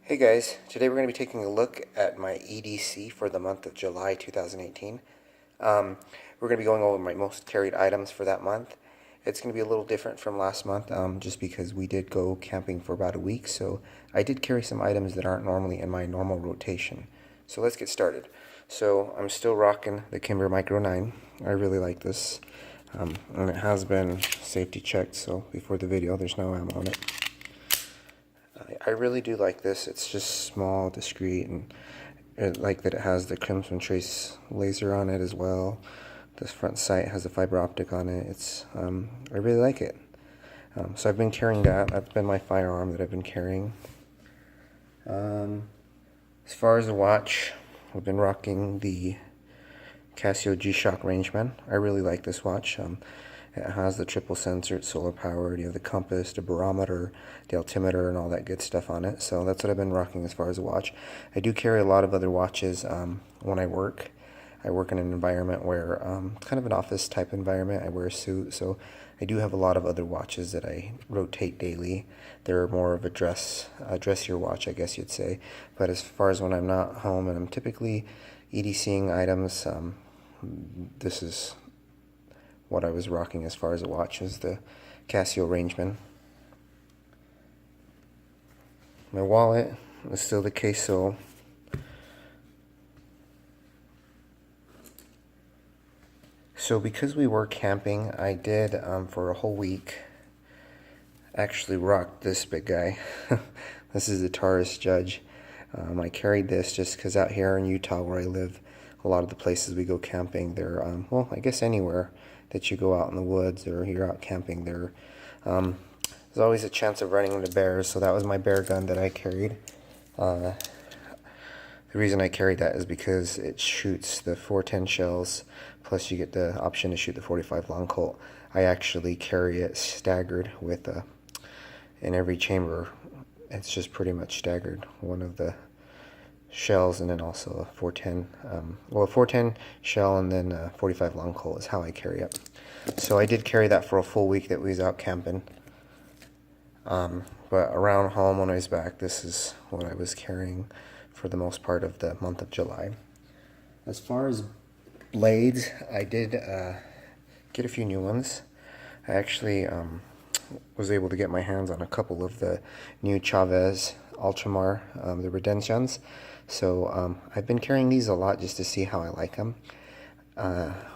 Hey guys, today we're going to be taking a look at my EDC for the month of July 2018. We're going to be going over my most carried items for that month. It's going to be a little different from last month just because we did go camping for about a week, so I did carry some items that aren't normally in my normal rotation. So let's get started. So I'm still rocking the Kimber Micro 9. I really like this, and it has been safety checked, so before the video there's no ammo on it. I really do like this. It's just small, discreet, and I like that it has the Crimson Trace laser on it as well. This front sight has a fiber optic on it. I really like it. So I've been carrying that. That's been my firearm that I've been carrying. As far as the watch, I've been rocking the Casio G-shock rangeman. I really like this watch. It has the triple sensor, it's solar powered, you have the compass, the barometer, the altimeter, and all that good stuff on it. So that's what I've been rocking as far as a watch. I do carry a lot of other watches when I work. I work in an environment where it's kind of an office type environment. I wear a suit, so I do have a lot of other watches that I rotate daily. They're more of a dressier watch, I guess you'd say. But as far as when I'm not home and I'm typically EDCing items, this is what I was rocking as far as a watch, is the Casio rangeman. My wallet is still the Casio. So because we were camping, I did for a whole week actually rock this big guy. This is the Taurus Judge. I carried this just because out here in Utah where I live, a lot of the places we go camping, they're, well, I guess anywhere that you go out in the woods or you're out camping, there's always a chance of running into bears, so that was my bear gun that I carried. The reason I carried that is because it shoots the 410 shells, plus you get the option to shoot the 45 long Colt. I actually carry it staggered with, in every chamber, it's just pretty much staggered. One of the shells and then also a 410, well, a 410 shell and then a 45 long Colt is how I carry it. So I did carry that for a full week that we was out camping. But around home when I was back, this is what I was carrying for the most part of the month of July. As far as blades, I did get a few new ones. I actually was able to get my hands on a couple of the new Chavez ultramar, the redencions. So I've been carrying these a lot just to see how I like them.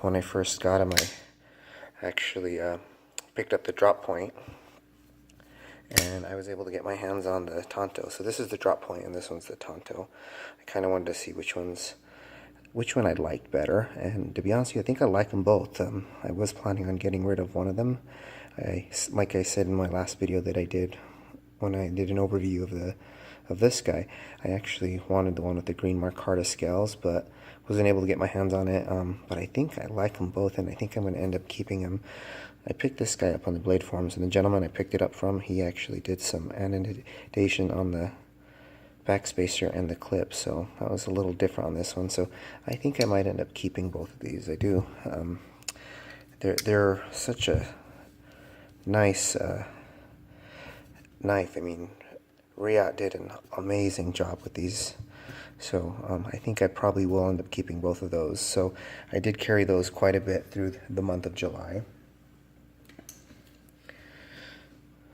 When I first got them, I actually picked up the drop point, and I was able to get my hands on the Tonto. So this is the drop point, and this one's the Tonto. I kind of wanted to see which one I liked better, and to be honest with you, I think I like them both. I was planning on getting rid of one of them. Like I said in my last video that I did when I did an overview of this guy, I actually wanted the one with the green micarta scales, but wasn't able to get my hands on it. But I think I like them both, and I think I'm going to end up keeping them. I picked this guy up on the blade forums, and the gentleman I picked it up from, he actually did some annotation on the backspacer and the clip, so that was a little different on this one. So I think I might end up keeping both of these. I do. They're such a nice knife. I mean, Riot did an amazing job with these, so I think I probably will end up keeping both of those. So I did carry those quite a bit through the month of July.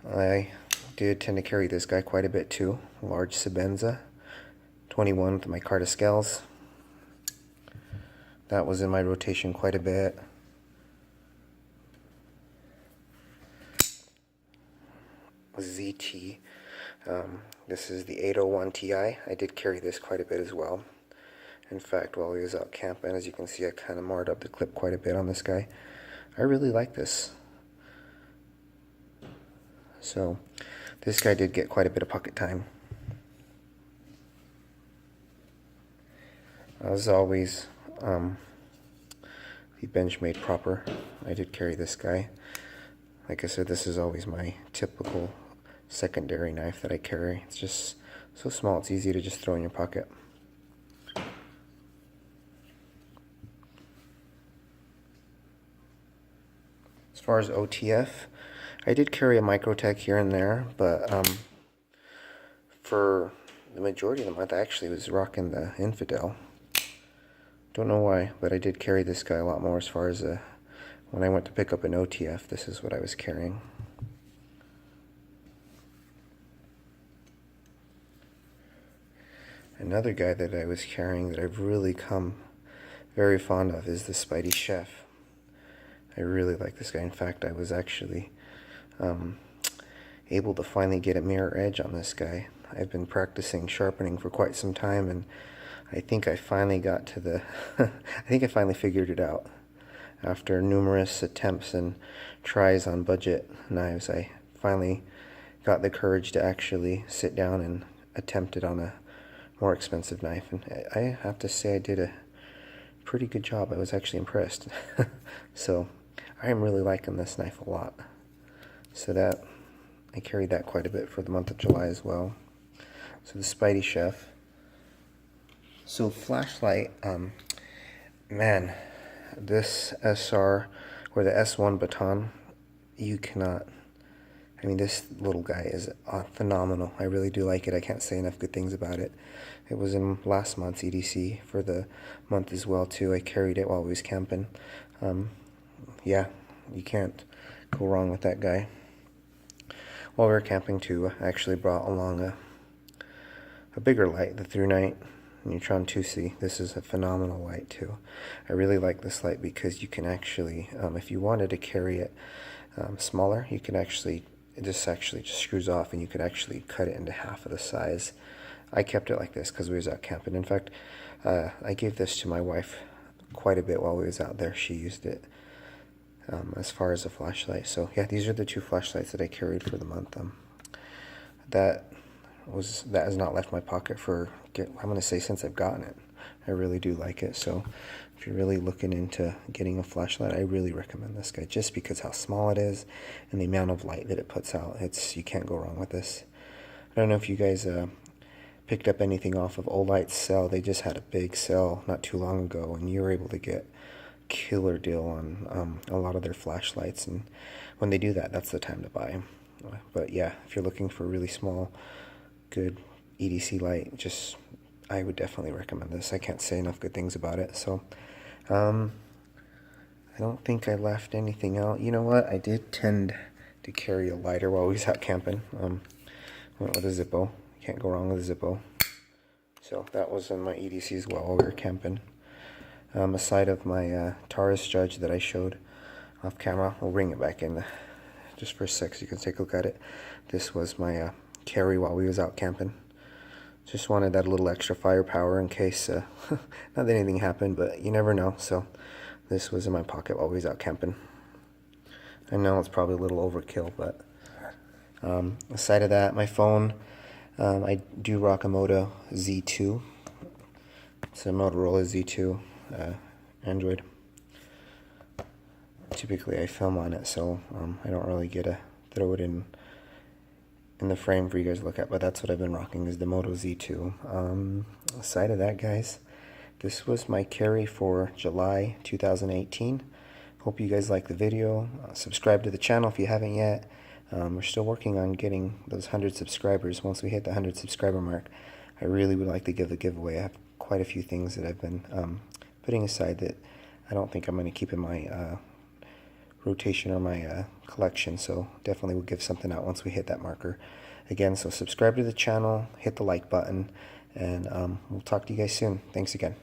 I did tend to carry this guy quite a bit too, large sebenza, 21 with my micarta scales. That was in my rotation quite a bit. ZT. This is the 801 Ti. I did carry this quite a bit as well. In fact, while we was out camping, as you can see, I kind of marred up the clip quite a bit on this guy. I really like this. So this guy did get quite a bit of pocket time. As always, the Benchmade proper. I did carry this guy. Like I said, this is always my typical secondary knife that I carry. It's just so small, it's easy to just throw in your pocket. As far as OTF, I did carry a Microtech here and there, but for the majority of the month I actually was rocking the Infidel. Don't know why, but I did carry this guy a lot more as far as when I went to pick up an OTF, this is what I was carrying. Another guy that I was carrying that I've really come very fond of is the Spydiechef. I really like this guy. In fact, I was actually able to finally get a mirror edge on this guy. I've been practicing sharpening for quite some time, and I think I finally got to the I think I finally figured it out. After numerous attempts and tries on budget knives, I finally got the courage to actually sit down and attempt it on a more expensive knife, and I have to say I did a pretty good job. I was actually impressed. So I am really liking this knife a lot. So that I carried that quite a bit for the month of July as well. So the Spydiechef. So flashlight, man, this SR or the S1 baton, you cannot, I mean, this little guy is phenomenal. I really do like it. I can't say enough good things about it. It was in last month's EDC for the month as well too. I carried it while we was camping. Yeah, you can't go wrong with that guy. While we were camping too, I actually brought along a bigger light, the Thrunite Neutron 2C. This is a phenomenal light too. I really like this light because you can actually, if you wanted to carry it smaller, you can actually, it just screws off and you could actually cut it into half of the size. I kept it like this because we was out camping. In fact, I gave this to my wife quite a bit while we was out there. She used it as far as a flashlight. So yeah, these are the two flashlights that I carried for the month. That has not left my pocket for, I'm going to say, since I've gotten it. I really do like it. So if you're really looking into getting a flashlight, I really recommend this guy just because how small it is and the amount of light that it puts out. You can't go wrong with this. I don't know if you guys picked up anything off of Olight's sale. They just had a big sale not too long ago, and you were able to get killer deal on a lot of their flashlights, and when they do that, that's the time to buy. But yeah, if you're looking for a really small, good EDC light, I would definitely recommend this. I can't say enough good things about it. So I don't think I left anything out. You know what? I did tend to carry a lighter while we was out camping. Went with a Zippo. Can't go wrong with a Zippo. So that was in my EDC as well while we were camping. Aside of my Taurus judge that I showed off camera, we'll bring it back in just for a sec so you can take a look at it. This was my carry while we was out camping. Just wanted that little extra firepower in case, not that anything happened, but you never know. So this was in my pocket while we was out camping. I know it's probably a little overkill, but aside of that, my phone, I do rock a Moto Z2. It's a Motorola Z2 Android. Typically I film on it, so I don't really get to throw it in the frame for you guys to look at, but that's what I've been rocking, is the Moto Z2. Aside of that, guys, this was my carry for July 2018. Hope you guys like the video. Subscribe to the channel if you haven't yet. We're still working on getting those 100 subscribers. Once we hit the 100 subscriber mark, I really would like to give a giveaway. I have quite a few things that I've been putting aside that I don't think I'm going to keep in my rotation or my collection, so definitely we'll give something out once we hit that marker. Again, so subscribe to the channel, hit the like button, and we'll talk to you guys soon. Thanks again.